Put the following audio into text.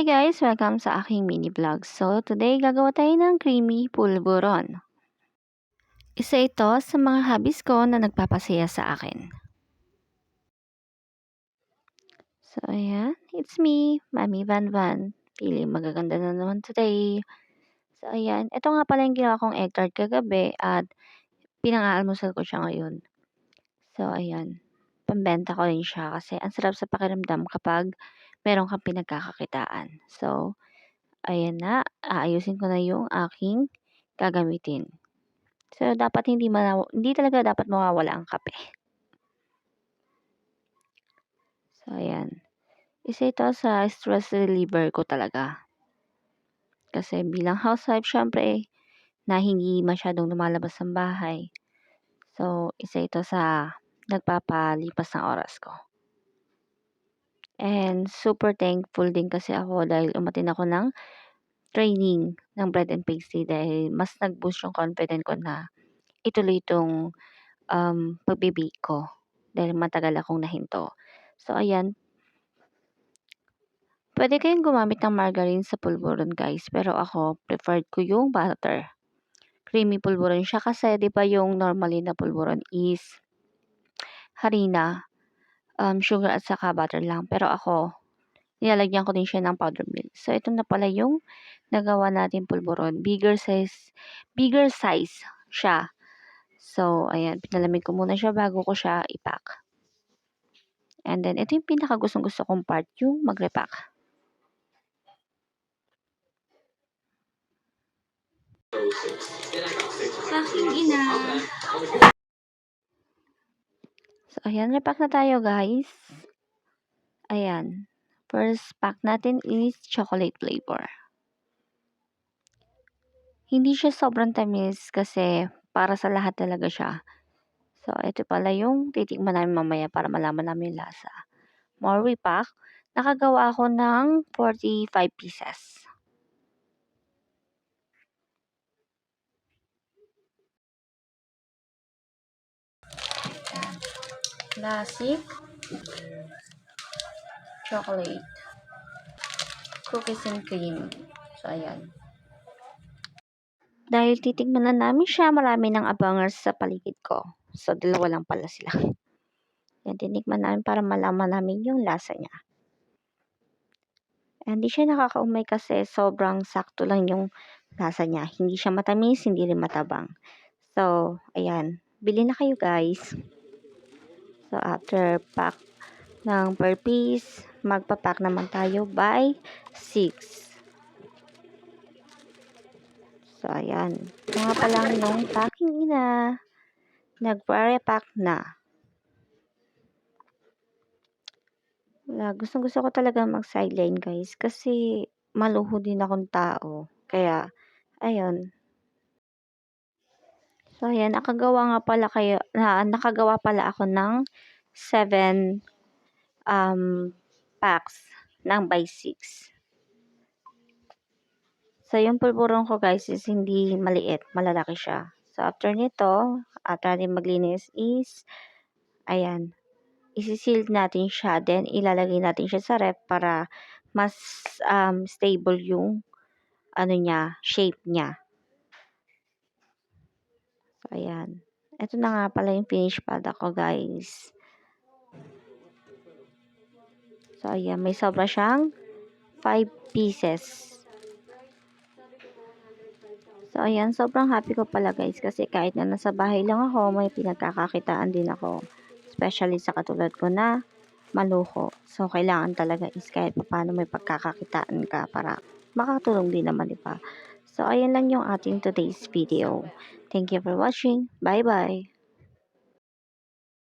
Hi guys! Welcome sa aking mini vlog. So, today gagawa tayo ng creamy pulburon. Isa ito sa mga hobbies ko na nagpapasaya sa akin. So, ayan. It's me, Mami Van Van. Feeling magaganda na naman today. So, ayan. Ito nga pala yung ginawa kong egg tart kagabi at pinang-aalmusal ko siya ngayon. So, ayan. Pambenta ko rin siya kasi ang sarap sa pakiramdam kapag meron kang pinagkakakitaan. So, ayan na, aayusin ko na yung aking gagamitin. So, dapat hindi talaga dapat mawawala ang kape. So, ayan. Isa ito sa stress reliever ko talaga. Kasi bilang housewife, syempre, na hindi masyadong lumalabas ng bahay. So, isa ito sa nagpapalipas ng oras ko. And super thankful din kasi ako dahil umattend ako ng training ng bread and pastry dahil mas nag-boost yung confidence ko na ituloy itong pagbe-bake ko dahil matagal akong nahinto. So, ayan. Puwede kayong gumamit ng margarine sa pulburon guys, pero ako preferred ko yung butter. Creamy pulburon siya kasi 'di ba yung normally na pulburon is harina, sugar at saka butter lang. Pero ako, nilalagyan ko din siya ng powdered milk. So, ito na pala yung nagawa natin pulburon. Bigger size siya. So, ayan, pinalamig ko muna siya bago ko siya i-pack. And then, ito yung pinakagustong-gusto kong part, yung mag-repack. Aking ina. So, ayan, repack na tayo guys. Ayan. First pack natin is chocolate flavor. Hindi siya sobrang tamis kasi para sa lahat talaga siya. So, ito pala yung titikman namin mamaya para malaman namin yung lasa. More repack. Nakagawa ako ng 45 pieces. Classic chocolate cookies and cream. So, ayan. Dahil titikman na namin siya, marami ng abangers sa paligid ko. So, dalawa lang pala sila. Yan, tinikman namin para malaman namin yung lasa niya. Hindi siya nakakaumay kasi sobrang sakto lang yung lasa niya. Hindi siya matamis, hindi rin matabang. So, ayan. Bili na kayo guys. So, after pack ng per piece, magpa-pack naman tayo by 6. So, ayan. Mga pa lang nung packing ina. Nag-repack na. Gustong-gusto ko talaga mag-sideline guys kasi maluho din akong tao. Kaya, ayun. So, ayan. Nakagawa pala ako ng 7 packs ng by 6. So, yung pulburon ko guys is hindi maliit. Malalaki siya. So, after nito, after natin maglinis is, ayan. Isi-seal natin siya. Then, ilalagay natin siya sa ref para mas stable yung shape niya. So, ayan. Ito na nga pala yung finished product ko, guys. So, ayan. May sobra siyang 5 pieces. So, ayan. Sobrang happy ko pala, guys. Kasi kahit na nasa bahay lang ako, may pinagkakakitaan din ako. Especially sa katulad ko na maluho. So, kailangan talaga is kahit paano may pagkakakitaan ka para makatulong din naman, diba? So, ayan lang yung ating today's video. Thank you for watching. Bye-bye!